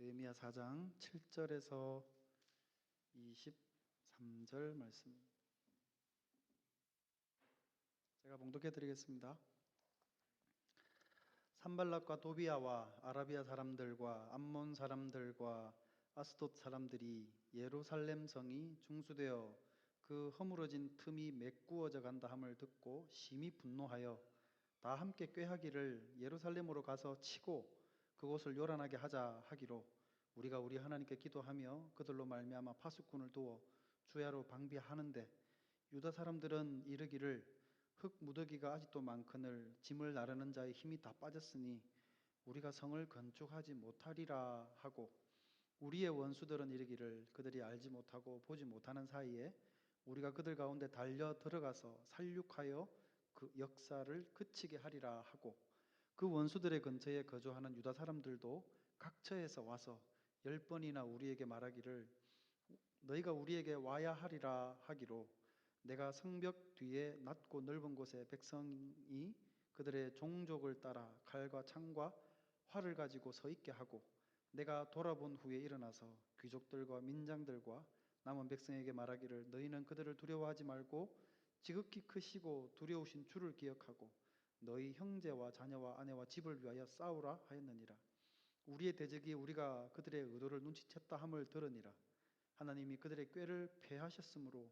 느헤미야 4장 7절에서 23절 말씀 제가 봉독해 드리겠습니다. 산발락과 도비아와 아라비아 사람들과 암몬 사람들과 아스돗 사람들이 예루살렘 성이 중수되어 그 허물어진 틈이 메꾸어져 간다 함을 듣고 심히 분노하여 다 함께 꾀하기를 예루살렘으로 가서 치고 그곳을 요란하게 하자 하기로 우리가 우리 하나님께 기도하며 그들로 말미암아 파수꾼을 두어 주야로 방비하는데 유다 사람들은 이르기를 흙 무더기가 아직도 많거늘 짐을 나르는 자의 힘이 다 빠졌으니 우리가 성을 건축하지 못하리라 하고 우리의 원수들은 이르기를 그들이 알지 못하고 보지 못하는 사이에 우리가 그들 가운데 달려 들어가서 살육하여 그 역사를 그치게 하리라 하고 그 원수들의 근처에 거주하는 유다 사람들도 각처에서 와서 10번이나 우리에게 말하기를 너희가 우리에게 와야 하리라 하기로 내가 성벽 뒤에 낮고 넓은 곳에 백성이 그들의 종족을 따라 칼과 창과 활을 가지고 서 있게 하고 내가 돌아본 후에 일어나서 귀족들과 민장들과 남은 백성에게 말하기를 너희는 그들을 두려워하지 말고 지극히 크시고 두려우신 주를 기억하고 너희 형제와 자녀와 아내와 집을 위하여 싸우라 하였느니라. 우리의 대적이 우리가 그들의 의도를 눈치챘다 함을 들으니라. 하나님이 그들의 꾀를 패하셨으므로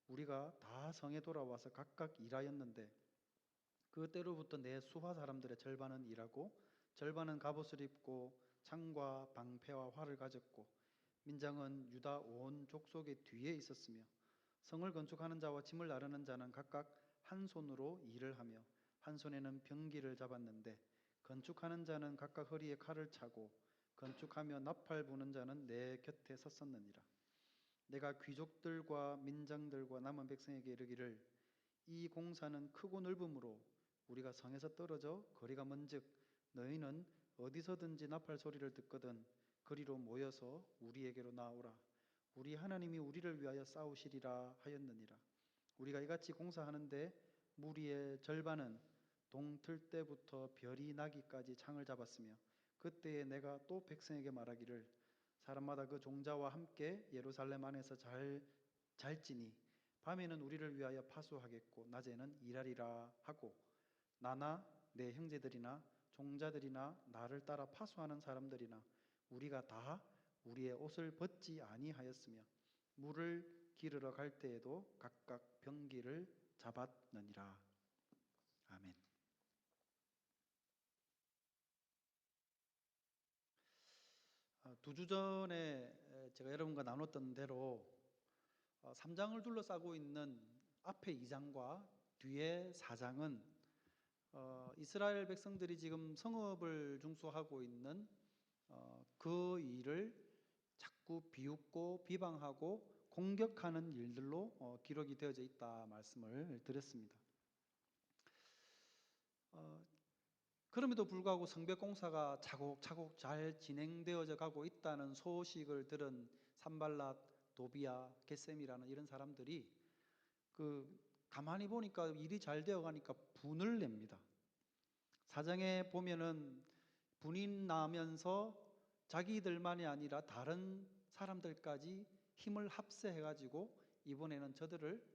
우리가 다 성에 돌아와서 각각 일하였는데 그 때로부터 내 수하 사람들의 절반은 일하고 절반은 갑옷을 입고 창과 방패와 활을 가졌고 민장은 유다 온 족속의 뒤에 있었으며 성을 건축하는 자와 짐을 나르는 자는 각각 한 손으로 일을 하며 한 손에는 병기를 잡았는데 건축하는 자는 각각 허리에 칼을 차고 건축하며 나팔 부는 자는 내 곁에 섰었느니라. 내가 귀족들과 민장들과 남은 백성에게 이르기를 이 공사는 크고 넓음으로 우리가 성에서 떨어져 거리가 먼즉 너희는 어디서든지 나팔 소리를 듣거든 그리로 모여서 우리에게로 나오라. 우리 하나님이 우리를 위하여 싸우시리라 하였느니라. 우리가 이같이 공사하는데 무리의 절반은 동틀 때부터 별이 나기까지 창을 잡았으며 그때에 내가 또 백성에게 말하기를 사람마다 그 종자와 함께 예루살렘 안에서 잘지니 밤에는 우리를 위하여 파수하겠고 낮에는 일하리라 하고 나나 내 형제들이나 종자들이나 나를 따라 파수하는 사람들이나 우리가 다 우리의 옷을 벗지 아니하였으며 물을 기르러 갈 때에도 각각 병기를 잡았느니라. 아멘. 두 주 전에 제가 여러분과 나눴던 대로 3장을 둘러싸고 있는 앞에 2장과 뒤에 4장은 이스라엘 백성들이 지금 성읍을 중수하고 있는 그 일을 자꾸 비웃고 비방하고 공격하는 일들로 기록이 되어져 있다 말씀을 드렸습니다. 그럼에도 불구하고 성벽 공사가 차곡차곡 잘 진행되어져 가고 있다는 소식을 들은 산발랏, 도비아, 겟셈이라는 이런 사람들이 가만히 보니까 일이 잘 되어 가니까 분을 냅니다. 사장에 보면은 분이 나면서 자기들만이 아니라 다른 사람들까지 힘을 합세해 가지고 이번에는 저들을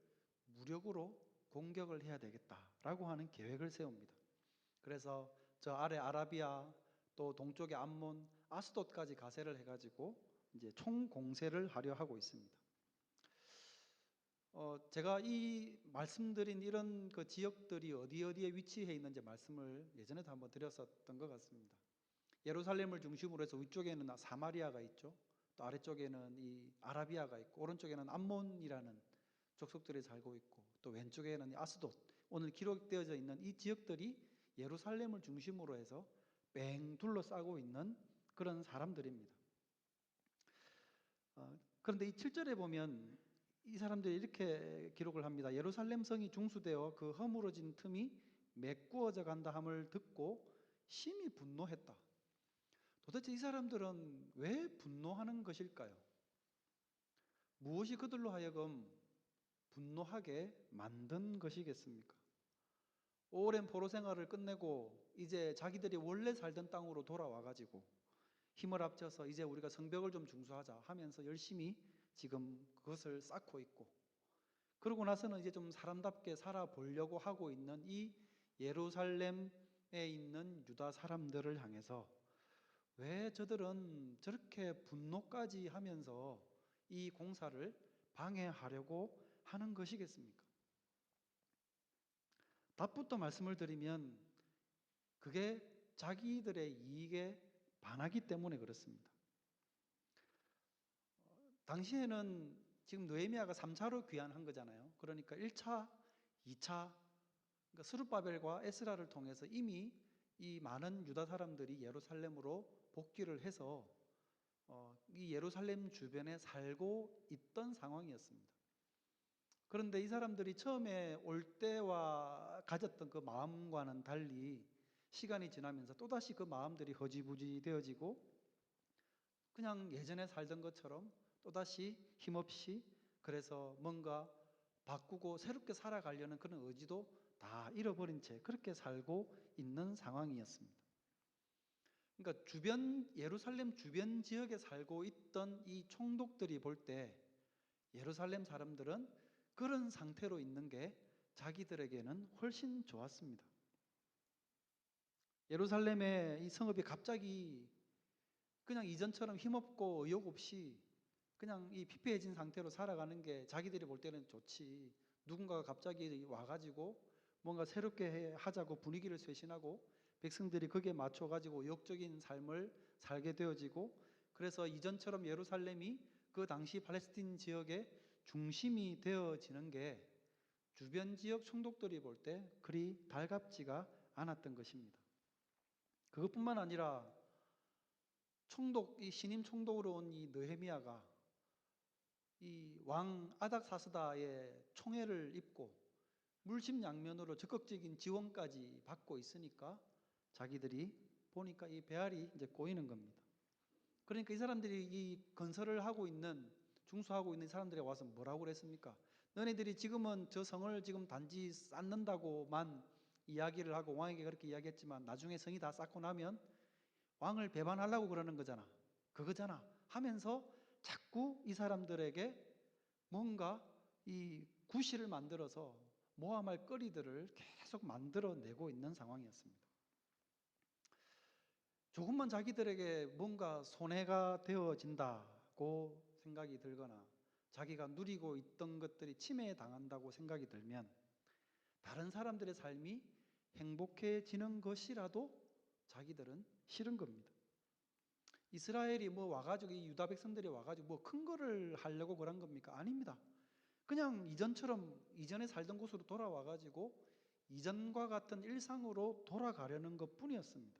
무력으로 공격을 해야 되겠다라고 하는 계획을 세웁니다. 그래서 저 아래 아라비아 또 동쪽의 암몬, 아스돗까지 가세를 해가지고 이제 총공세를 하려 하고 있습니다. 제가 이 말씀드린 이런 그 지역들이 어디에 위치해 있는지 말씀을 예전에도 한번 드렸었던 것 같습니다. 예루살렘을 중심으로 해서 위쪽에는 사마리아가 있죠. 또 아래쪽에는 이 아라비아가 있고 오른쪽에는 암몬이라는 족속들이 살고 있고 또 왼쪽에는 아스돗, 오늘 기록되어져 있는 이 지역들이 예루살렘을 중심으로 해서 뺑 둘러싸고 있는 그런 사람들입니다. 그런데 이 7절에 보면 이 사람들이 이렇게 기록을 합니다. 예루살렘 성이 중수되어 그 허물어진 틈이 메꾸어져 간다 함을 듣고 심히 분노했다. 도대체 이 사람들은 왜 분노하는 것일까요? 무엇이 그들로 하여금 분노하게 만든 것이겠습니까? 오랜 포로 생활을 끝내고 이제 자기들이 원래 살던 땅으로 돌아와 가지고 힘을 합쳐서 이제 우리가 성벽을 좀 중수하자 하면서 열심히 지금 그것을 쌓고 있고, 그러고 나서는 이제 좀 사람답게 살아보려고 하고 있는 이 예루살렘에 있는 유다 사람들을 향해서 왜 저들은 저렇게 분노까지 하면서 이 공사를 방해하려고 하는 것이겠습니까? 답부터 말씀을 드리면 그게 자기들의 이익에 반하기 때문에 그렇습니다. 당시에는 지금 느헤미야가 3차로 귀환한 거잖아요. 그러니까 1차, 2차, 그러니까 스룹바벨과 에스라를 통해서 이미 이 많은 유다 사람들이 예루살렘으로 복귀를 해서 이 예루살렘 주변에 살고 있던 상황이었습니다. 그런데 이 사람들이 처음에 올 때와 가졌던 그 마음과는 달리 시간이 지나면서 또다시 그 마음들이 허지부지 되어지고 그냥 예전에 살던 것처럼 또다시 힘없이, 그래서 뭔가 바꾸고 새롭게 살아가려는 그런 의지도 다 잃어버린 채 그렇게 살고 있는 상황이었습니다. 그러니까 예루살렘 주변 지역에 살고 있던 이 총독들이 볼 때 예루살렘 사람들은 그런 상태로 있는 게 자기들에게는 훨씬 좋았습니다. 예루살렘의 이 성읍이 갑자기 그냥 이전처럼 힘없고 의욕 없이 그냥 이 피폐해진 상태로 살아가는 게 자기들이 볼 때는 좋지, 누군가가 갑자기 와가지고 뭔가 새롭게 하자고 분위기를 쇄신하고 백성들이 거기에 맞춰가지고 의욕적인 삶을 살게 되어지고, 그래서 이전처럼 예루살렘이 그 당시 팔레스틴 지역의 중심이 되어지는 게 주변 지역 총독들이 볼 때 그리 달갑지가 않았던 것입니다. 그것뿐만 아니라 이 신임 총독으로 온 이 느헤미야가 이 왕 아닥사스다의 총애를 입고 물심양면으로 적극적인 지원까지 받고 있으니까 자기들이 보니까 이 배알이 이제 꼬이는 겁니다. 그러니까 이 사람들이 이 건설을 하고 있는, 중수하고 있는 사람들이 와서 뭐라고 그랬습니까? 너네들이 지금은 저 성을 지금 단지 쌓는다고만 이야기를 하고 왕에게 그렇게 이야기했지만 나중에 성이 다 쌓고 나면 왕을 배반하려고 그러는 거잖아, 그거잖아 하면서 자꾸 이 사람들에게 뭔가 이 구실을 만들어서 모함할 거리들을 계속 만들어내고 있는 상황이었습니다. 조금만 자기들에게 뭔가 손해가 되어진다고 생각이 들거나 자기가 누리고 있던 것들이 침해당한다고 생각이 들면 다른 사람들의 삶이 행복해지는 것이라도 자기들은 싫은 겁니다. 이스라엘이 뭐 와가지고 이 유다 백성들이 와가지고 뭐 큰 거를 하려고 그런 겁니까? 아닙니다. 그냥 이전처럼 이전에 살던 곳으로 돌아와가지고 이전과 같은 일상으로 돌아가려는 것 뿐이었습니다.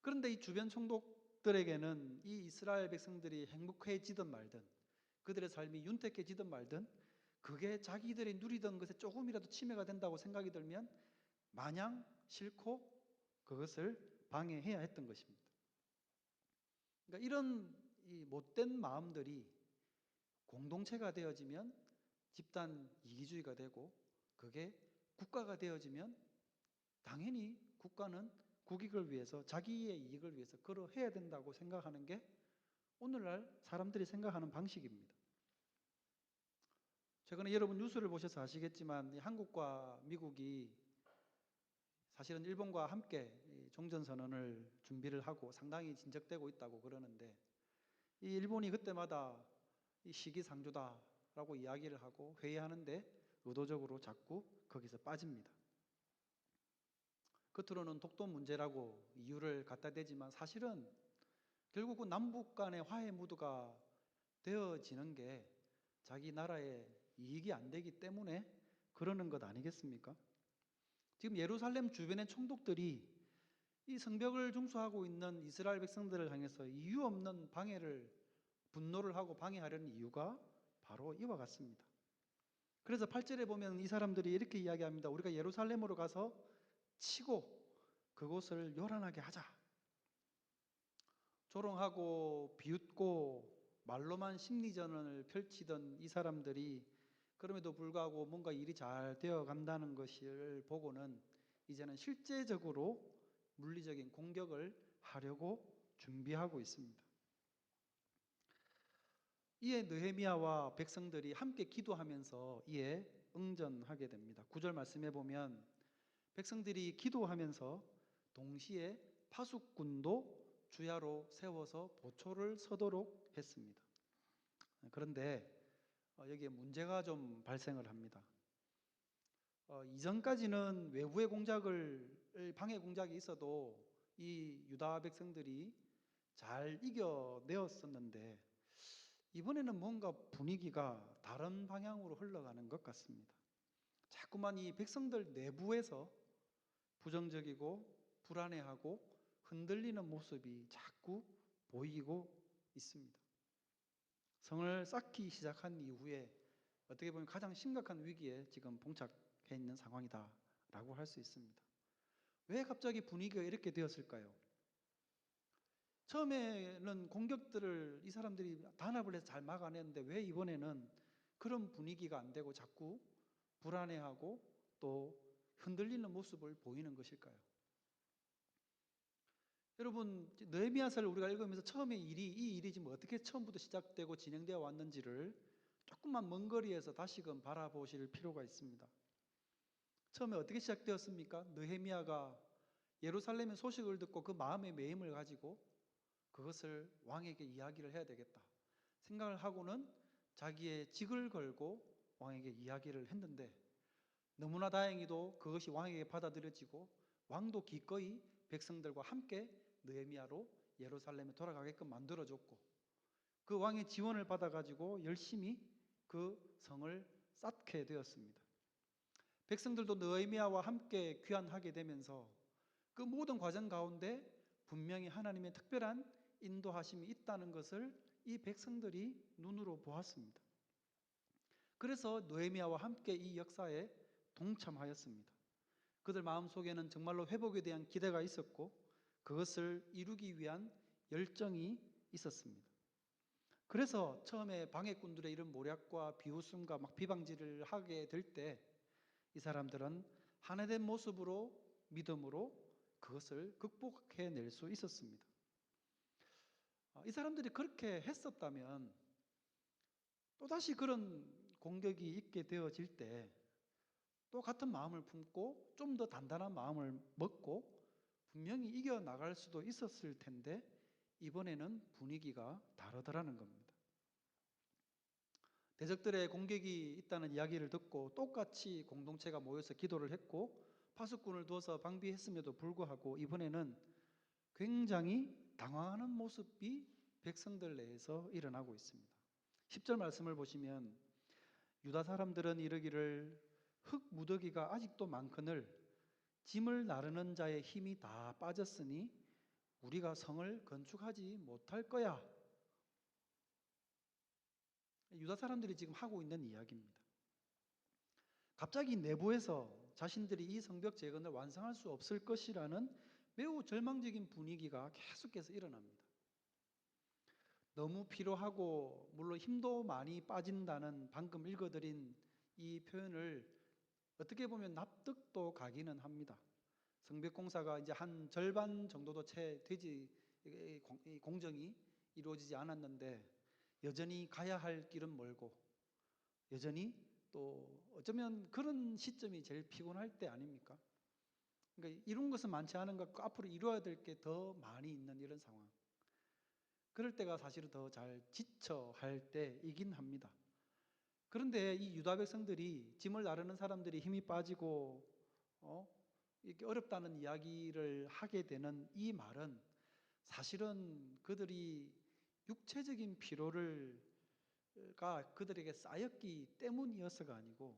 그런데 이 주변 총독들에게는 이 이스라엘 백성들이 행복해지든 말든 그들의 삶이 윤택해지든 말든 그게 자기들이 누리던 것에 조금이라도 침해가 된다고 생각이 들면 마냥 싫고 그것을 방해해야 했던 것입니다. 그러니까 이런 이 못된 마음들이 공동체가 되어지면 집단 이기주의가 되고, 그게 국가가 되어지면 당연히 국가는 국익을 위해서, 자기의 이익을 위해서 그러해야 된다고 생각하는 게 오늘날 사람들이 생각하는 방식입니다. 최근에 여러분 뉴스를 보셔서 아시겠지만 한국과 미국이 사실은 일본과 함께 종전선언을 준비를 하고 상당히 진척되고 있다고 그러는데, 이 일본이 그때마다 이 시기상조다라고 이야기를 하고 회의하는데 의도적으로 자꾸 거기서 빠집니다. 겉으로는 독도 문제라고 이유를 갖다 대지만 사실은 결국은 남북 간의 화해 무드가 되어지는 게 자기 나라의 이익이 안 되기 때문에 그러는 것 아니겠습니까? 지금 예루살렘 주변의 총독들이 이 성벽을 중수하고 있는 이스라엘 백성들을 향해서 이유 없는 분노를 하고 방해하려는 이유가 바로 이와 같습니다. 그래서 8절에 보면 이 사람들이 이렇게 이야기합니다. 우리가 예루살렘으로 가서 치고 그곳을 요란하게 하자. 조롱하고 비웃고 말로만 심리전을 펼치던 이 사람들이 그럼에도 불구하고 뭔가 일이 잘 되어 간다는 것을 보고는 이제는 실제적으로 물리적인 공격을 하려고 준비하고 있습니다. 이에 느헤미야와 백성들이 함께 기도하면서 이에 응전하게 됩니다. 9절 말씀해 보면 백성들이 기도하면서 동시에 파수꾼도 주야로 세워서 보초를 서도록 했습니다. 그런데 여기에 문제가 좀 발생을 합니다. 이전까지는 외부의 방해 공작이 있어도 이 유다 백성들이 잘 이겨내었었는데 이번에는 뭔가 분위기가 다른 방향으로 흘러가는 것 같습니다. 자꾸만 이 백성들 내부에서 부정적이고 불안해하고 흔들리는 모습이 자꾸 보이고 있습니다. 성을 쌓기 시작한 이후에 어떻게 보면 가장 심각한 위기에 지금 봉착해 있는 상황이다라고 할 수 있습니다. 왜 갑자기 분위기가 이렇게 되었을까요? 처음에는 공격들을 이 사람들이 단합을 해서 잘 막아냈는데 왜 이번에는 그런 분위기가 안 되고 자꾸 불안해하고 또 흔들리는 모습을 보이는 것일까요? 여러분, 느헤미야서를 우리가 읽으면서 처음에 이 일이 지금 어떻게 처음부터 시작되고 진행되어 왔는지를 조금만 먼 거리에서 다시금 바라보실 필요가 있습니다. 처음에 어떻게 시작되었습니까? 느헤미야가 예루살렘의 소식을 듣고 그 마음의 매임을 가지고 그것을 왕에게 이야기를 해야 되겠다 생각을 하고는 자기의 직을 걸고 왕에게 이야기를 했는데 너무나 다행히도 그것이 왕에게 받아들여지고 왕도 기꺼이 백성들과 함께 느헤미야로 예루살렘에 돌아가게끔 만들어줬고 그 왕의 지원을 받아가지고 열심히 그 성을 쌓게 되었습니다. 백성들도 느헤미야와 함께 귀환하게 되면서 그 모든 과정 가운데 분명히 하나님의 특별한 인도하심이 있다는 것을 이 백성들이 눈으로 보았습니다. 그래서 느헤미야와 함께 이 역사에 동참하였습니다. 그들 마음속에는 정말로 회복에 대한 기대가 있었고 그것을 이루기 위한 열정이 있었습니다. 그래서 처음에 방해꾼들의 이런 모략과 비웃음과 막 비방질을 하게 될 때 이 사람들은 하나된 모습으로 믿음으로 그것을 극복해낼 수 있었습니다. 이 사람들이 그렇게 했었다면 또다시 그런 공격이 있게 되어질 때 또 같은 마음을 품고 좀 더 단단한 마음을 먹고 분명히 이겨나갈 수도 있었을 텐데 이번에는 분위기가 다르더라는 겁니다. 대적들의 공격이 있다는 이야기를 듣고 똑같이 공동체가 모여서 기도를 했고 파수꾼을 두어서 방비했음에도 불구하고 이번에는 굉장히 당황하는 모습이 백성들 내에서 일어나고 있습니다. 10절 말씀을 보시면 유다 사람들은 이르기를 흙 무더기가 아직도 많거늘 짐을 나르는 자의 힘이 다 빠졌으니 우리가 성을 건축하지 못할 거야. 유다 사람들이 지금 하고 있는 이야기입니다. 갑자기 내부에서 자신들이 이 성벽 재건을 완성할 수 없을 것이라는 매우 절망적인 분위기가 계속해서 일어납니다. 너무 피로하고 물론 힘도 많이 빠진다는 방금 읽어드린 이 표현을 어떻게 보면 납득도 가기는 합니다. 성벽 공사가 이제 한 절반 정도도 채 되지 공정이 이루어지지 않았는데 여전히 가야 할 길은 멀고 여전히 또 어쩌면 그런 시점이 제일 피곤할 때 아닙니까? 그러니까 이룬 것은 많지 않은 것 같고 앞으로 이루어야 될 게 더 많이 있는 이런 상황. 그럴 때가 사실은 더 잘 지쳐할 때이긴 합니다. 그런데 이 유다 백성들이 짐을 나르는 사람들이 힘이 빠지고 이렇게 어렵다는 이야기를 하게 되는 이 말은 사실은 그들이 육체적인 피로가 그들에게 쌓였기 때문이어서가 아니고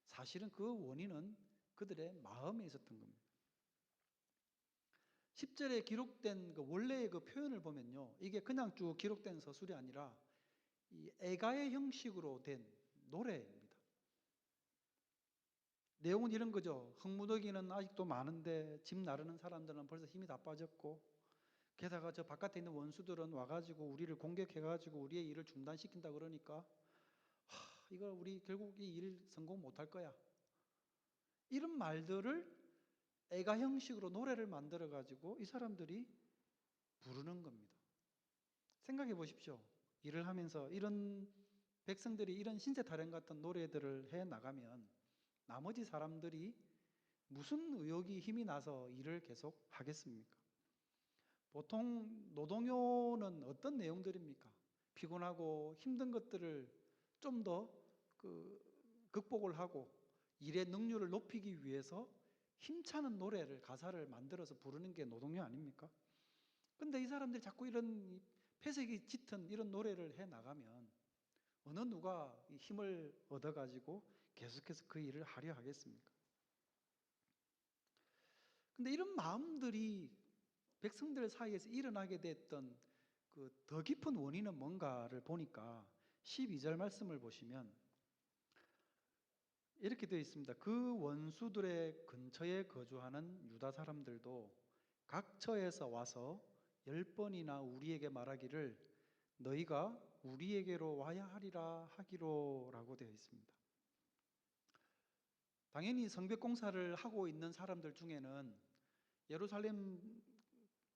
사실은 그 원인은 그들의 마음에 있었던 겁니다. 10절에 기록된 그 원래의 그 표현을 보면요, 이게 그냥 쭉 기록된 서술이 아니라 이 애가의 형식으로 된 노래입니다. 내용은 이런 거죠. 흙무더기는 아직도 많은데 짐 나르는 사람들은 벌써 힘이 다 빠졌고 게다가 저 바깥에 있는 원수들은 와가지고 우리를 공격해가지고 우리의 일을 중단시킨다 그러니까 이거 우리 결국 이 일 성공 못할 거야. 이런 말들을 애가 형식으로 노래를 만들어가지고 이 사람들이 부르는 겁니다. 생각해 보십시오. 일을 하면서 이런 백성들이 이런 신세타령 같은 노래들을 해 나가면 나머지 사람들이 무슨 의욕이 힘이 나서 일을 계속 하겠습니까? 보통 노동요는 어떤 내용들입니까? 피곤하고 힘든 것들을 좀 더 극복을 하고 일의 능률을 높이기 위해서 힘차는 노래를 가사를 만들어서 부르는 게 노동요 아닙니까? 근데 이 사람들이 자꾸 이런 폐색이 짙은 이런 노래를 해 나가면 어느 누가 힘을 얻어가지고 계속해서 그 일을 하려 하겠습니까? 근데 이런 마음들이 백성들 사이에서 일어나게 됐던 그 더 깊은 원인은 뭔가를 보니까 12절 말씀을 보시면 이렇게 되어 있습니다. 그 원수들의 근처에 거주하는 유다 사람들도 각 처에서 와서 10번이나 우리에게 말하기를 너희가 우리에게로 와야 하리라 하기로라고 되어 있습니다. 당연히 성벽 공사를 하고 있는 사람들 중에는 예루살렘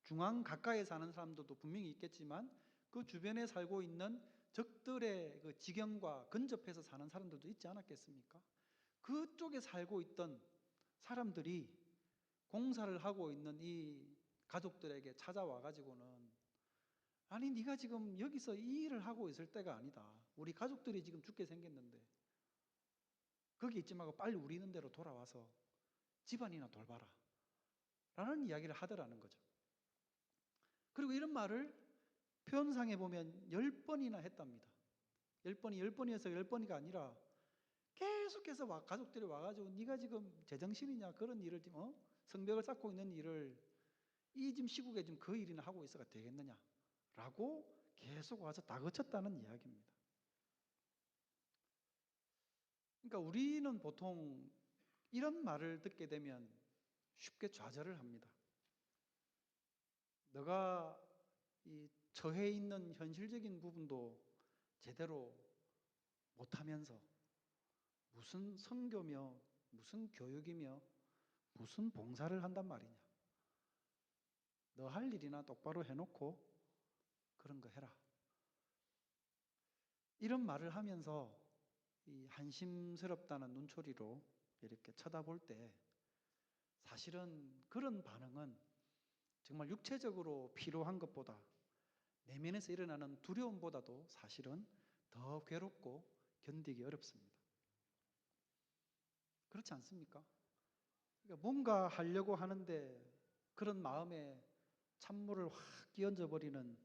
중앙 가까이에 사는 사람들도 분명히 있겠지만 그 주변에 살고 있는 적들의 그 지경과 근접해서 사는 사람들도 있지 않았겠습니까? 그쪽에 살고 있던 사람들이 공사를 하고 있는 이 가족들에게 찾아와 가지고는 아니 네가 지금 여기서 이 일을 하고 있을 때가 아니다. 우리 가족들이 지금 죽게 생겼는데 거기 있지 말고 빨리 우리 있는 데로 돌아와서 집안이나 돌봐라 라는 이야기를 하더라는 거죠. 그리고 이런 말을 표현상에 보면 10번이나 했답니다. 10번이 10번이어서 10번이가 아니라 계속해서 가족들이 와가지고 네가 지금 제정신이냐 그런 일을 지금 성벽을 쌓고 있는 일을 이 지금 시국에 지금 그 일이나 하고 있어가 되겠느냐 라고 계속 와서 다그쳤다는 이야기입니다. 그러니까 우리는 보통 이런 말을 듣게 되면 쉽게 좌절을 합니다. 너가 이 처해 있는 현실적인 부분도 제대로 못하면서 무슨 선교며 무슨 교육이며 무슨 봉사를 한단 말이냐. 너 할 일이나 똑바로 해놓고 그런 거 해라. 이런 말을 하면서 이 한심스럽다는 눈초리로 이렇게 쳐다볼 때 사실은 그런 반응은 정말 육체적으로 필요한 것보다 내면에서 일어나는 두려움보다도 사실은 더 괴롭고 견디기 어렵습니다. 그렇지 않습니까? 그러니까 뭔가 하려고 하는데 그런 마음에 찬물을 확 끼얹어 버리는,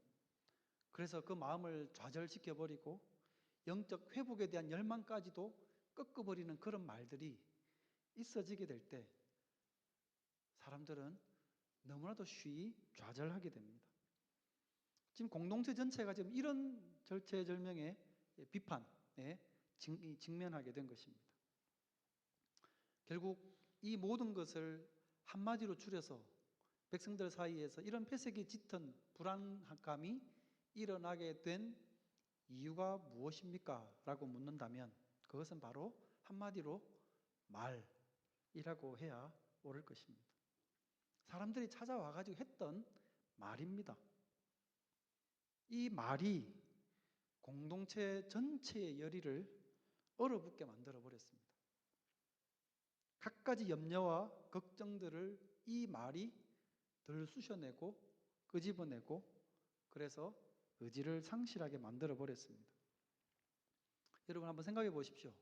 그래서 그 마음을 좌절시켜 버리고 영적 회복에 대한 열망까지도 꺾어버리는 그런 말들이 있어지게 될 때 사람들은 너무나도 쉬이 좌절하게 됩니다. 지금 공동체 전체가 지금 이런 절체절명의 비판에 직면하게 된 것입니다. 결국 이 모든 것을 한마디로 줄여서 백성들 사이에서 이런 폐색이 짙은 불안감이 일어나게 된 이유가 무엇입니까? 라고 묻는다면 그것은 바로 한마디로 말이라고 해야 옳을 것입니다. 사람들이 찾아와가지고 했던 말입니다. 이 말이 공동체 전체의 열의를 얼어붙게 만들어 버렸습니다. 갖가지 염려와 걱정들을 이 말이 들쑤셔내고 끄집어내고 그래서 의지를 상실하게 만들어 버렸습니다. 여러분 한번 생각해 보십시오.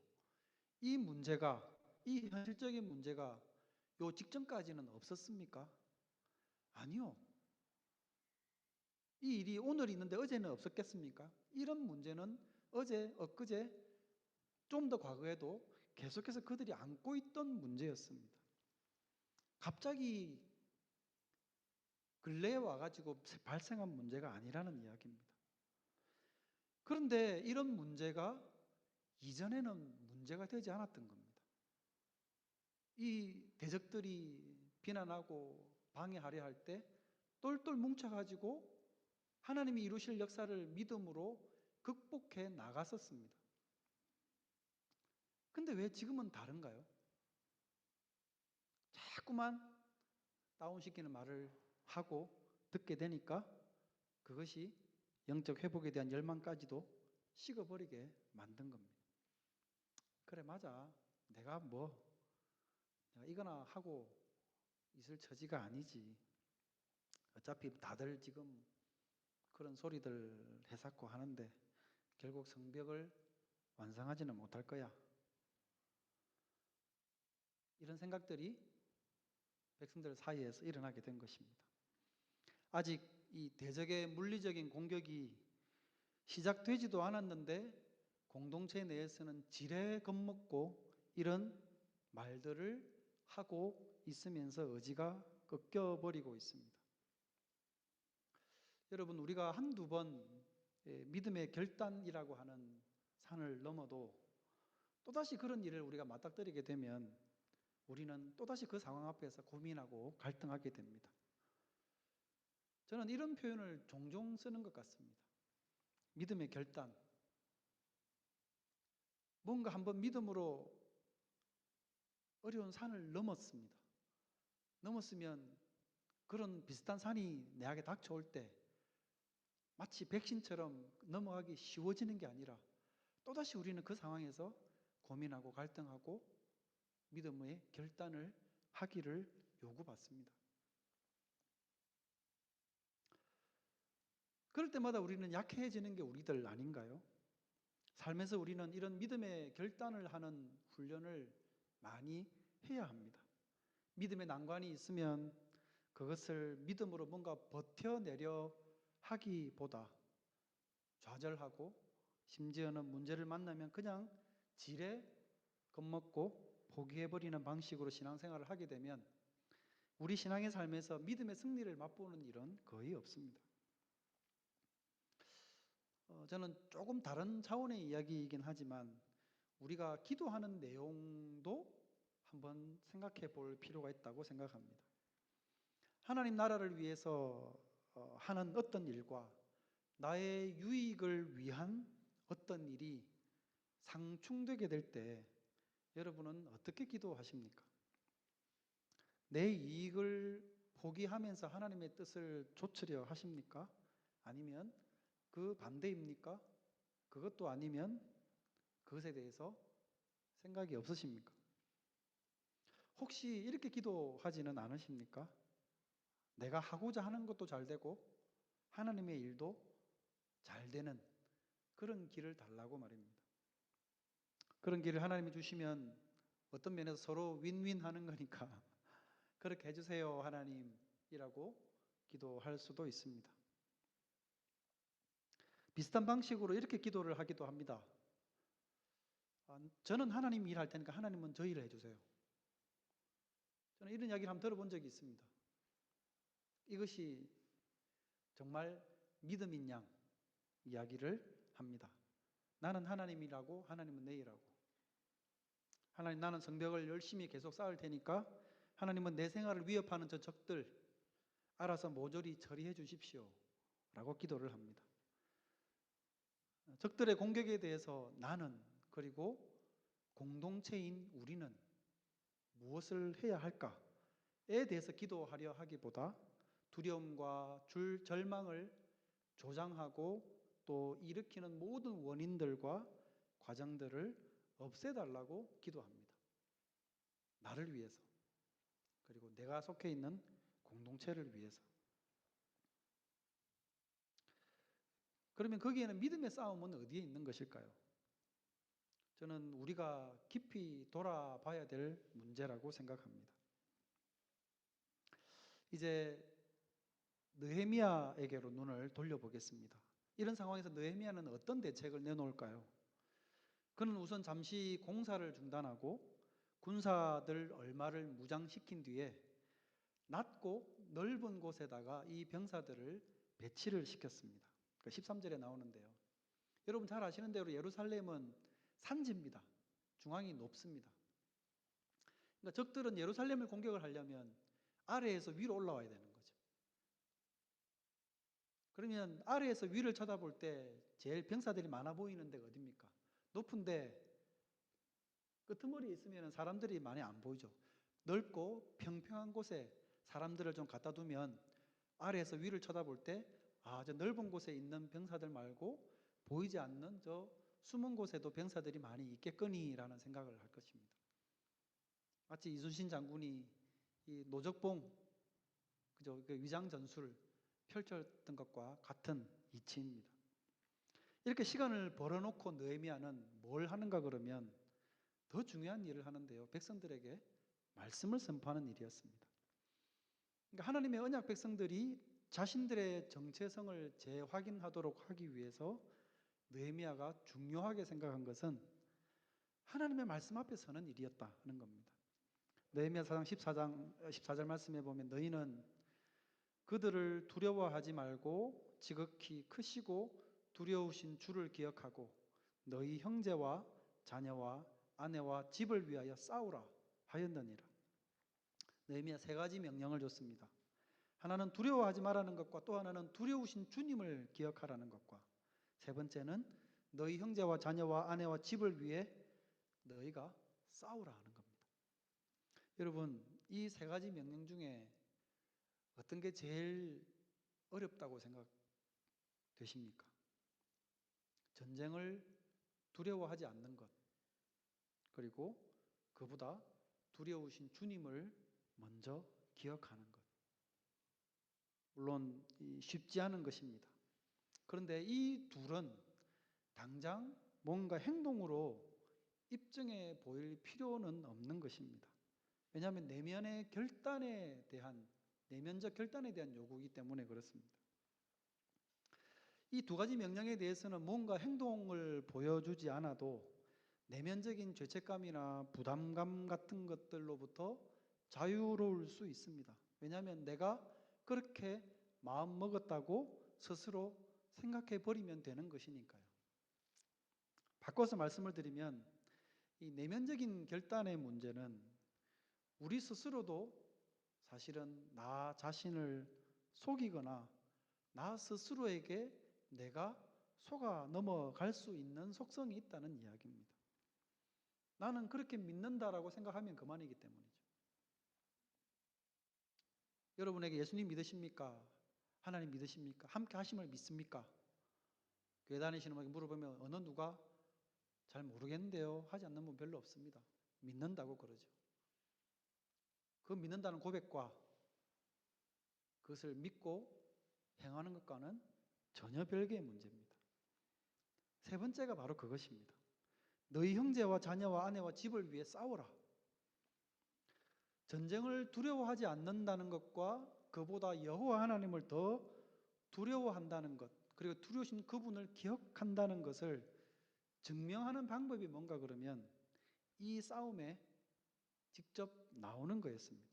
이 문제가, 이 현실적인 문제가 요 직전까지는 없었습니까? 아니요. 이 일이 오늘 있는데 어제는 없었겠습니까? 이런 문제는 어제, 엊그제, 좀 더 과거에도 계속해서 그들이 안고 있던 문제였습니다. 갑자기 근래에 와가지고 발생한 문제가 아니라는 이야기입니다. 그런데 이런 문제가 이전에는 문제가 되지 않았던 겁니다. 이 대적들이 비난하고 방해하려 할 때 똘똘 뭉쳐가지고 하나님이 이루실 역사를 믿음으로 극복해 나갔었습니다. 근데 왜 지금은 다른가요? 자꾸만 다운시키는 말을 하고 듣게 되니까 그것이 영적 회복에 대한 열망까지도 식어버리게 만든 겁니다. 그래, 맞아. 내가 이거나 하고 있을 처지가 아니지. 어차피 다들 지금 그런 소리들 해삼고 하는데 결국 성벽을 완성하지는 못할 거야. 이런 생각들이 백성들 사이에서 일어나게 된 것입니다. 아직 이 대적의 물리적인 공격이 시작되지도 않았는데 공동체 내에서는 지레 겁먹고 이런 말들을 하고 있으면서 의지가 꺾여버리고 있습니다. 여러분, 우리가 한두 번 믿음의 결단이라고 하는 산을 넘어도 또다시 그런 일을 우리가 맞닥뜨리게 되면 우리는 또다시 그 상황 앞에서 고민하고 갈등하게 됩니다. 저는 이런 표현을 종종 쓰는 것 같습니다. 믿음의 결단. 뭔가 한번 믿음으로 어려운 산을 넘었습니다. 넘었으면 그런 비슷한 산이 내게 닥쳐올 때 마치 백신처럼 넘어가기 쉬워지는 게 아니라 또다시 우리는 그 상황에서 고민하고 갈등하고 믿음의 결단을 하기를 요구받습니다. 그럴 때마다 우리는 약해지는 게 우리들 아닌가요? 삶에서 우리는 이런 믿음의 결단을 하는 훈련을 많이 해야 합니다. 믿음의 난관이 있으면 그것을 믿음으로 뭔가 버텨내려 하기보다 좌절하고 심지어는 문제를 만나면 그냥 지레 겁먹고 포기해버리는 방식으로 신앙생활을 하게 되면 우리 신앙의 삶에서 믿음의 승리를 맛보는 일은 거의 없습니다. 저는 조금 다른 차원의 이야기이긴 하지만 우리가 기도하는 내용도 한번 생각해 볼 필요가 있다고 생각합니다. 하나님 나라를 위해서 하는 어떤 일과 나의 유익을 위한 어떤 일이 상충되게 될 때 여러분은 어떻게 기도하십니까? 내 이익을 포기하면서 하나님의 뜻을 좇으려 하십니까? 아니면 그 반대입니까? 그것도 아니면 그것에 대해서 생각이 없으십니까? 혹시 이렇게 기도하지는 않으십니까? 내가 하고자 하는 것도 잘 되고 하나님의 일도 잘 되는 그런 길을 달라고 말입니다. 그런 길을 하나님이 주시면 어떤 면에서 서로 윈윈하는 거니까 그렇게 해주세요 하나님이라고 기도할 수도 있습니다. 비슷한 방식으로 이렇게 기도를 하기도 합니다. 저는 하나님 일할 테니까 하나님은 저 일을 해주세요. 저는 이런 이야기를 한번 들어본 적이 있습니다. 이것이 정말 믿음인 양 이야기를 합니다. 나는 하나님이라고 하나님은 내 일하고 하나님 나는 성벽을 열심히 계속 쌓을 테니까 하나님은 내 생활을 위협하는 저 적들 알아서 모조리 처리해 주십시오 라고 기도를 합니다. 적들의 공격에 대해서 나는 그리고 공동체인 우리는 무엇을 해야 할까에 대해서 기도하려 하기보다 두려움과 절망을 조장하고 또 일으키는 모든 원인들과 과정들을 없애달라고 기도합니다. 나를 위해서 그리고 내가 속해 있는 공동체를 위해서. 그러면 거기에는 믿음의 싸움은 어디에 있는 것일까요? 저는 우리가 깊이 돌아봐야 될 문제라고 생각합니다. 이제 느헤미야에게로 눈을 돌려보겠습니다. 이런 상황에서 느헤미야는 어떤 대책을 내놓을까요? 그는 우선 잠시 공사를 중단하고 군사들 얼마를 무장시킨 뒤에 낮고 넓은 곳에다가 이 병사들을 배치를 시켰습니다. 13절에 나오는데요. 여러분 잘 아시는 대로 예루살렘은 산지입니다. 중앙이 높습니다. 그러니까 적들은 예루살렘을 공격을 하려면 아래에서 위로 올라와야 되는 거죠. 그러면 아래에서 위를 쳐다볼 때 제일 병사들이 많아 보이는 데가 어디입니까? 높은데 끄트머리에 있으면 사람들이 많이 안 보이죠. 넓고 평평한 곳에 사람들을 좀 갖다 두면 아래에서 위를 쳐다볼 때 저 넓은 곳에 있는 병사들 말고 보이지 않는 저 숨은 곳에도 병사들이 많이 있겠거니라는 생각을 할 것입니다. 마치 이순신 장군이 이 노적봉, 그죠? 그 위장 전술을 펼쳤던 것과 같은 이치입니다. 이렇게 시간을 벌어놓고 느헤미야는 뭘 하는가 그러면 더 중요한 일을 하는데요. 백성들에게 말씀을 선포하는 일이었습니다. 그러니까 하나님의 언약 백성들이 자신들의 정체성을 재확인하도록 하기 위해서 느헤미야가 중요하게 생각한 것은 하나님의 말씀 앞에 서는 일이었다 하는 겁니다. 느헤미야 4장 14절 말씀에 보면 너희는 그들을 두려워하지 말고 지극히 크시고 두려우신 주를 기억하고 너희 형제와 자녀와 아내와 집을 위하여 싸우라 하였느니라. 느헤미야 세 가지 명령을 줬습니다. 하나는 두려워하지 말라는 것과 또 하나는 두려우신 주님을 기억하라는 것과 세 번째는 너희 형제와 자녀와 아내와 집을 위해 너희가 싸우라 하는 겁니다. 여러분, 이 세 가지 명령 중에 어떤 게 제일 어렵다고 생각되십니까? 전쟁을 두려워하지 않는 것, 그리고 그보다 두려우신 주님을 먼저 기억하는 것. 물론 쉽지 않은 것입니다. 그런데 이 둘은 당장 뭔가 행동으로 입증해 보일 필요는 없는 것입니다. 왜냐하면 내면적 결단에 대한 요구이기 때문에 그렇습니다. 이 두 가지 명령에 대해서는 뭔가 행동을 보여주지 않아도 내면적인 죄책감이나 부담감 같은 것들로부터 자유로울 수 있습니다. 왜냐하면 내가 그렇게 마음 먹었다고 스스로 생각해 버리면 되는 것이니까요. 바꿔서 말씀을 드리면 이 내면적인 결단의 문제는 우리 스스로도 사실은 나 자신을 속이거나 나 스스로에게 내가 속아 넘어갈 수 있는 속성이 있다는 이야기입니다. 나는 그렇게 믿는다라고 생각하면 그만이기 때문이죠. 여러분에게 예수님 믿으십니까? 하나님 믿으십니까? 함께 하심을 믿습니까? 교회 다니시는 분에게 물어보면 어느 누가 잘 모르겠는데요 하지 않는 분 별로 없습니다. 믿는다고 그러죠. 그 믿는다는 고백과 그것을 믿고 행하는 것과는 전혀 별개의 문제입니다. 세 번째가 바로 그것입니다. 너희 형제와 자녀와 아내와 집을 위해 싸워라. 전쟁을 두려워하지 않는다는 것과 그보다 여호와 하나님을 더 두려워한다는 것, 그리고 두려우신 그분을 기억한다는 것을 증명하는 방법이 뭔가 그러면 이 싸움에 직접 나오는 거였습니다.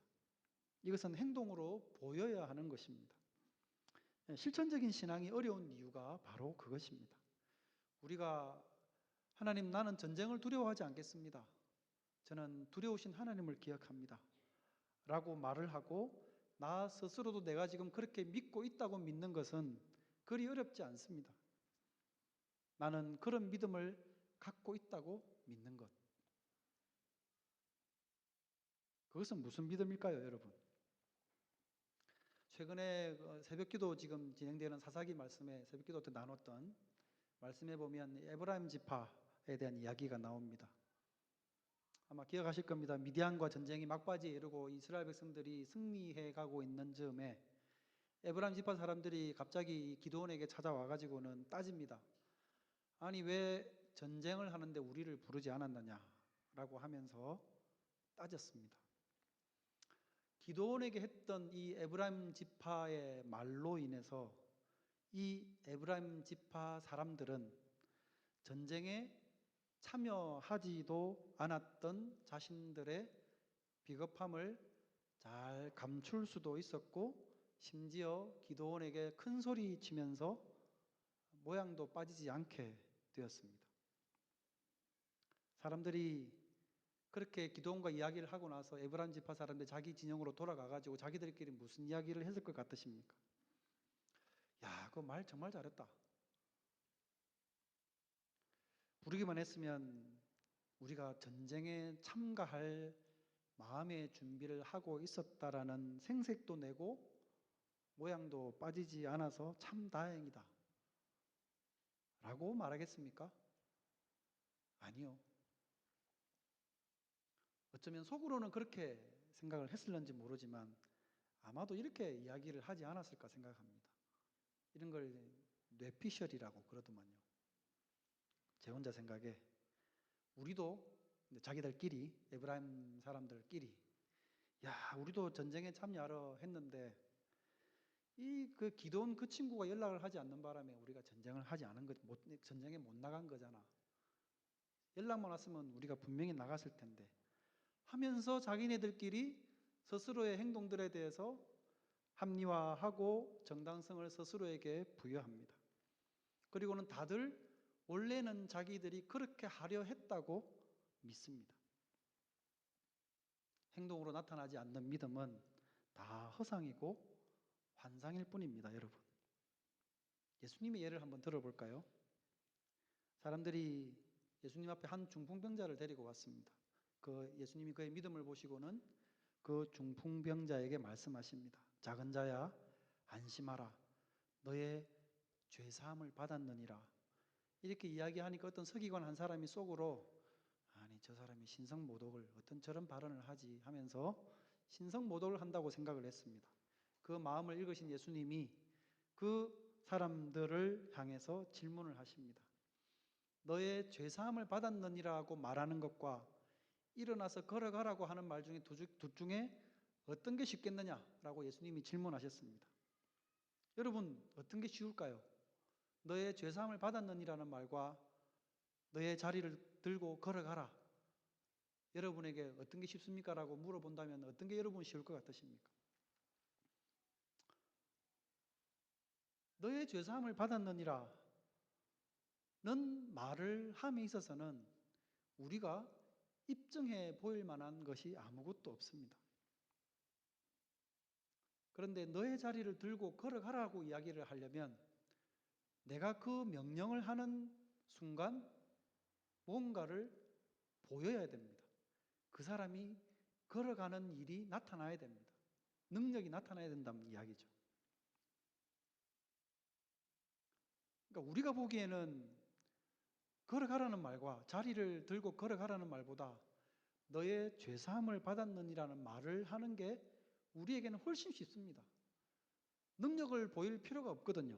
이것은 행동으로 보여야 하는 것입니다. 실천적인 신앙이 어려운 이유가 바로 그것입니다. 우리가 하나님, 나는 전쟁을 두려워하지 않겠습니다. 저는 두려우신 하나님을 기억합니다. 라고 말을 하고 나 스스로도 내가 지금 그렇게 믿고 있다고 믿는 것은 그리 어렵지 않습니다. 나는 그런 믿음을 갖고 있다고 믿는 것. 그것은 무슨 믿음일까요, 여러분? 최근에 새벽기도 지금 진행되는 사사기 말씀에 새벽기도 때 나눴던 말씀에 보면 에브라임 지파에 대한 이야기가 나옵니다. 아마 기억하실 겁니다. 미디안과 전쟁이 막바지에 이르고 이스라엘 백성들이 승리해 가고 있는 즈음에 에브라임 지파 사람들이 갑자기 기드온에게 찾아와 가지고는 따집니다. 아니 왜 전쟁을 하는데 우리를 부르지 않았느냐라고 하면서 따졌습니다. 기드온에게 했던 이 에브라임 지파의 말로 인해서 이 에브라임 지파 사람들은 전쟁에 참여하지도 않았던 자신들의 비겁함을 잘 감출 수도 있었고 심지어 기드온에게 큰 소리 치면서 모양도 빠지지 않게 되었습니다. 사람들이 그렇게 기드온과 이야기를 하고 나서 에브라임 지파 사람들 자기 진영으로 돌아가가지고 자기들끼리 무슨 이야기를 했을 것 같으십니까? 야, 그 말 정말 잘했다. 부르기만 했으면 우리가 전쟁에 참가할 마음의 준비를 하고 있었다라는 생색도 내고 모양도 빠지지 않아서 참 다행이다 라고 말하겠습니까? 아니요. 어쩌면 속으로는 그렇게 생각을 했을는지 모르지만 아마도 이렇게 이야기를 하지 않았을까 생각합니다. 이런 걸 뇌피셜이라고 그러더만요. 제 혼자 생각에 우리도 자기들끼리, 에브라임 사람들끼리, 야, 우리도 전쟁에 참여하러 했는데 그 기도원 그 친구가 연락을 하지 않는 바람에 우리가 전쟁을 하지 않은 것, 전쟁에 못 나간 거잖아. 연락만 왔으면 우리가 분명히 나갔을 텐데 하면서 자기네들끼리 스스로의 행동들에 대해서 합리화하고 정당성을 스스로에게 부여합니다. 그리고는 다들 원래는 자기들이 그렇게 하려 했다고 믿습니다. 행동으로 나타나지 않는 믿음은 다 허상이고 환상일 뿐입니다, 여러분. 예수님의 예를 한번 들어볼까요? 사람들이 예수님 앞에 한 중풍병자를 데리고 왔습니다. 예수님이 그의 믿음을 보시고는 그 중풍병자에게 말씀하십니다. 작은 자야, 안심하라. 너의 죄사함을 받았느니라. 이렇게 이야기하니까 어떤 서기관 한 사람이 속으로 아니 저 사람이 신성모독을 어떤 저런 발언을 하지 하면서 신성모독을 한다고 생각을 했습니다. 그 마음을 읽으신 예수님이 그 사람들을 향해서 질문을 하십니다. 너의 죄사함을 받았느니라고 말하는 것과 일어나서 걸어가라고 하는 말 중에 둘 중에 어떤 게 쉽겠느냐라고 예수님이 질문하셨습니다. 여러분 어떤 게 쉬울까요? 너의 죄사함을 받았느니라는 말과 너의 자리를 들고 걸어가라. 여러분에게 어떤 게 쉽습니까? 라고 물어본다면 어떤 게 여러분 쉬울 것 같으십니까? 너의 죄사함을 받았느니라 는 말을 함에 있어서는 우리가 입증해 보일 만한 것이 아무것도 없습니다. 그런데 너의 자리를 들고 걸어가라고 이야기를 하려면 내가 그 명령을 하는 순간 뭔가를 보여야 됩니다. 그 사람이 걸어가는 일이 나타나야 됩니다. 능력이 나타나야 된다는 이야기죠. 그러니까 우리가 보기에는 걸어가라는 말과 자리를 들고 걸어가라는 말보다 너의 죄사함을 받았느니라는 말을 하는 게 우리에게는 훨씬 쉽습니다. 능력을 보일 필요가 없거든요.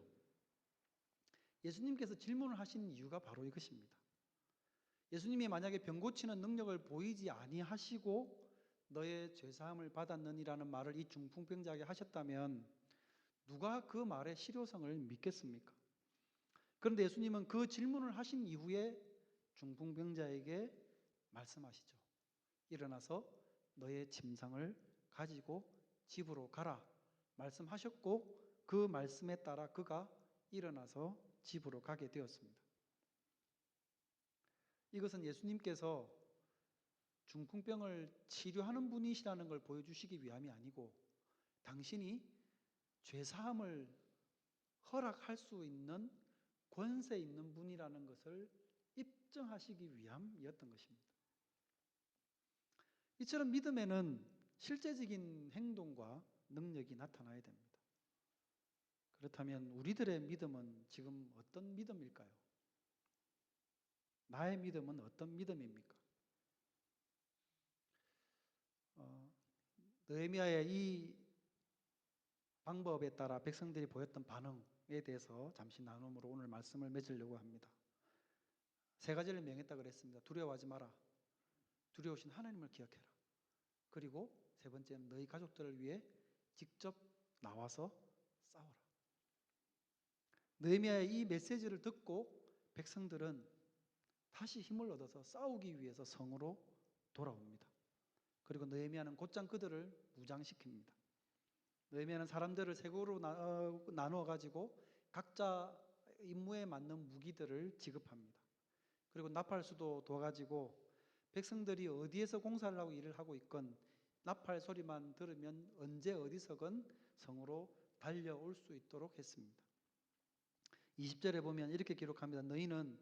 예수님께서 질문을 하신 이유가 바로 이것입니다. 예수님이 만약에 병 고치는 능력을 보이지 아니하시고 너의 죄사함을 받았느니라는 말을 이 중풍병자에게 하셨다면 누가 그 말의 실효성을 믿겠습니까? 그런데 예수님은 그 질문을 하신 이후에 중풍병자에게 말씀하시죠. 일어나서 너의 짐승을 가지고 집으로 가라 말씀하셨고 그 말씀에 따라 그가 일어나서 집으로 가게 되었습니다. 이것은 예수님께서 중풍병을 치료하는 분이시라는 걸 보여주시기 위함이 아니고 당신이 죄사함을 허락할 수 있는 권세 있는 분이라는 것을 입증하시기 위함이었던 것입니다. 이처럼 믿음에는 실제적인 행동과 능력이 나타나야 됩니다. 그렇다면 우리들의 믿음은 지금 어떤 믿음일까요? 나의 믿음은 어떤 믿음입니까? 느헤미야의 이 방법에 따라 백성들이 보였던 반응에 대해서 잠시 나눔으로 오늘 말씀을 맺으려고 합니다. 세 가지를 명했다 그랬습니다. 두려워하지 마라. 두려우신 하나님을 기억해라. 그리고 세 번째는 너희 가족들을 위해 직접 나와서 싸워라. 느헤미야의 이 메시지를 듣고 백성들은 다시 힘을 얻어서 싸우기 위해서 성으로 돌아옵니다. 그리고 느헤미야는 곧장 그들을 무장시킵니다. 느헤미야는 사람들을 세 그룹으로 나누어 가지고 각자 임무에 맞는 무기들을 지급합니다. 그리고 나팔수도 둬가지고 백성들이 어디에서 공사를 하고 일을 하고 있건 나팔 소리만 들으면 언제 어디서건 성으로 달려올 수 있도록 했습니다. 20절에 보면 이렇게 기록합니다. 너희는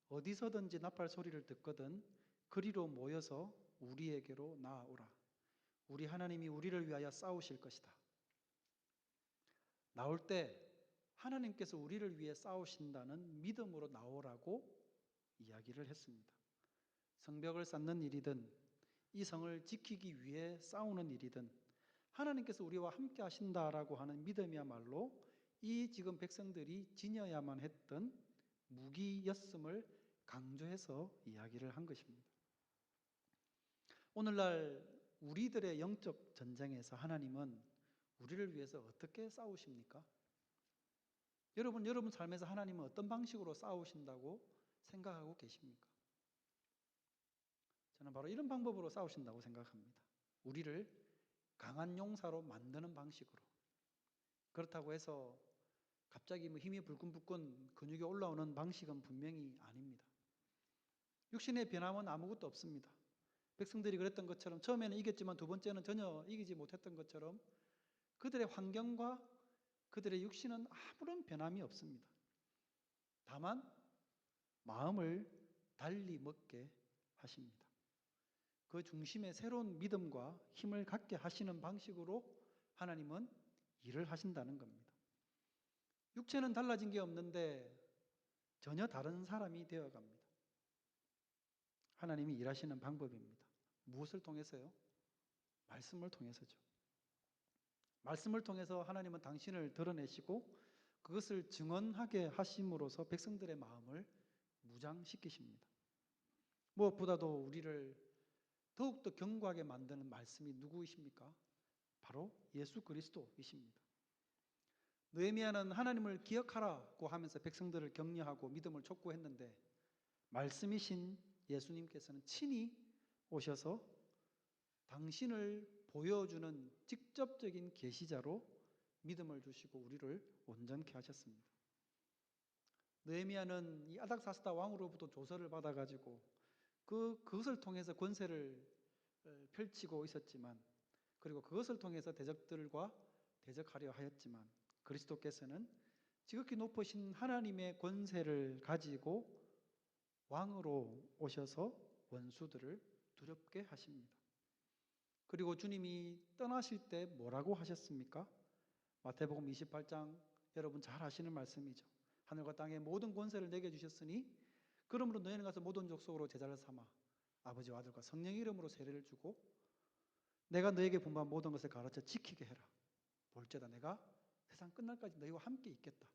어디서든지 나팔 소리를 듣거든 그리로 모여서 우리에게로 나아오라. 우리 하나님이 우리를 위하여 싸우실 것이다. 나올 때 하나님께서 우리를 위해 싸우신다는 믿음으로 나오라고 이야기를 했습니다. 성벽을 쌓는 일이든 이 성을 지키기 위해 싸우는 일이든 하나님께서 우리와 함께 하신다라고 하는 믿음이야말로 이 지금 백성들이 지녀야만 했던 무기였음을 강조해서 이야기를 한 것입니다. 오늘날 우리들의 영적 전쟁에서 하나님은 우리를 위해서 어떻게 싸우십니까? 여러분 삶에서 하나님은 어떤 방식으로 싸우신다고 생각하고 계십니까? 저는 바로 이런 방법으로 싸우신다고 생각합니다. 우리를 강한 용사로 만드는 방식으로. 그렇다고 해서 갑자기 힘이 불끈불끈 근육이 올라오는 방식은 분명히 아닙니다. 육신의 변함은 아무것도 없습니다. 백성들이 그랬던 것처럼 처음에는 이겼지만 두 번째는 전혀 이기지 못했던 것처럼 그들의 환경과 그들의 육신은 아무런 변함이 없습니다. 다만 마음을 달리 먹게 하십니다. 그 중심에 새로운 믿음과 힘을 갖게 하시는 방식으로 하나님은 일을 하신다는 겁니다. 육체는 달라진 게 없는데 전혀 다른 사람이 되어갑니다. 하나님이 일하시는 방법입니다. 무엇을 통해서요? 말씀을 통해서죠. 말씀을 통해서 하나님은 당신을 드러내시고 그것을 증언하게 하심으로써 백성들의 마음을 무장시키십니다. 무엇보다도 우리를 더욱더 견고하게 만드는 말씀이 누구이십니까? 바로 예수 그리스도이십니다. 느헤미야는 하나님을 기억하라고 하면서 백성들을 격려하고 믿음을 촉구했는데 말씀이신 예수님께서는 친히 오셔서 당신을 보여주는 직접적인 계시자로 믿음을 주시고 우리를 온전케 하셨습니다. 느헤미야는 이 아닥사스다 왕으로부터 조서를 받아가지고 그것을 통해서 권세를 펼치고 있었지만 그리고 그것을 통해서 대적들과 대적하려 하였지만 그리스도께서는 지극히 높으신 하나님의 권세를 가지고 왕으로 오셔서 원수들을 두렵게 하십니다. 그리고 주님이 떠나실 때 뭐라고 하셨습니까? 마태복음 28장 여러분 잘 아시는 말씀이죠. 하늘과 땅의 모든 권세를 내게 주셨으니 그러므로 너희는 가서 모든 족속으로 제자를 삼아 아버지와 아들과 성령의 이름으로 세례를 주고 내가 너에게 분부한 모든 것을 가르쳐 지키게 해라. 볼지어다 내가 세상 끝날까지 너희와 함께 있겠다.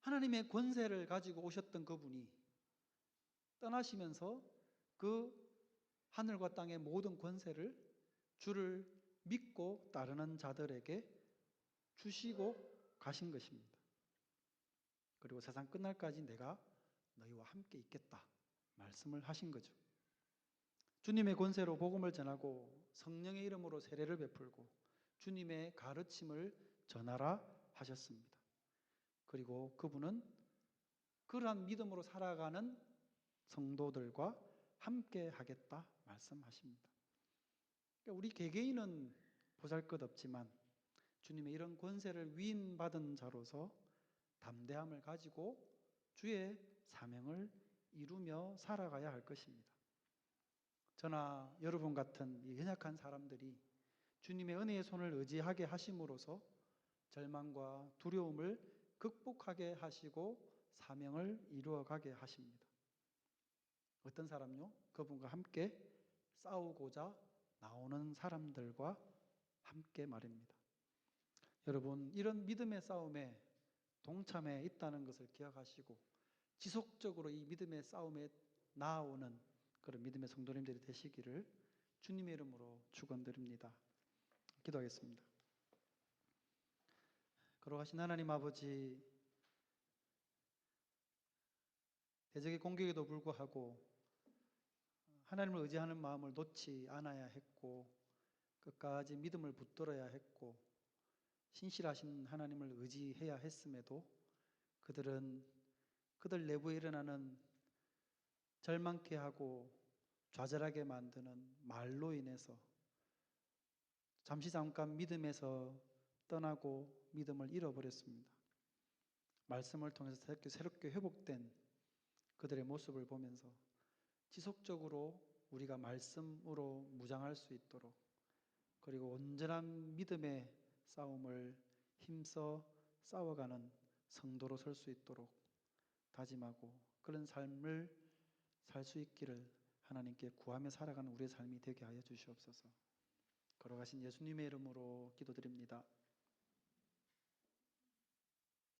하나님의 권세를 가지고 오셨던 그분이 떠나시면서 그 하늘과 땅의 모든 권세를 주를 믿고 따르는 자들에게 주시고 가신 것입니다. 그리고 세상 끝날까지 내가 너희와 함께 있겠다 말씀을 하신 거죠. 주님의 권세로 복음을 전하고 성령의 이름으로 세례를 베풀고 주님의 가르침을 전하라 하셨습니다. 그리고 그분은 그러한 믿음으로 살아가는 성도들과 함께 하겠다 말씀하십니다. 그러니까 우리 개개인은 보잘것없지만 주님의 이런 권세를 위임받은 자로서 담대함을 가지고 주의 사명을 이루며 살아가야 할 것입니다. 저나 여러분 같은 연약한 사람들이 주님의 은혜의 손을 의지하게 하심으로써 절망과 두려움을 극복하게 하시고 사명을 이루어가게 하십니다. 어떤 사람요? 그분과 함께 싸우고자 나오는 사람들과 함께 말입니다. 여러분, 이런 믿음의 싸움에 동참해 있다는 것을 기억하시고 지속적으로 이 믿음의 싸움에 나아오는 그런 믿음의 성도님들이 되시기를 주님의 이름으로 축원드립니다. 기도하겠습니다. 거룩하신 하나님 아버지, 대적의 공격에도 불구하고 하나님을 의지하는 마음을 놓지 않아야 했고 끝까지 믿음을 붙들어야 했고 신실하신 하나님을 의지해야 했음에도 그들은 그들 내부에 일어나는 절망케 하고 좌절하게 만드는 말로 인해서 잠깐 믿음에서 떠나고 믿음을 잃어버렸습니다. 말씀을 통해서 새롭게 회복된 그들의 모습을 보면서 지속적으로 우리가 말씀으로 무장할 수 있도록 그리고 온전한 믿음의 싸움을 힘써 싸워가는 성도로 설 수 있도록 다짐하고 그런 삶을 살 수 있기를 하나님께 구하며 살아가는 우리의 삶이 되게 하여 주시옵소서. 걸어가신 예수님의 이름으로 기도드립니다.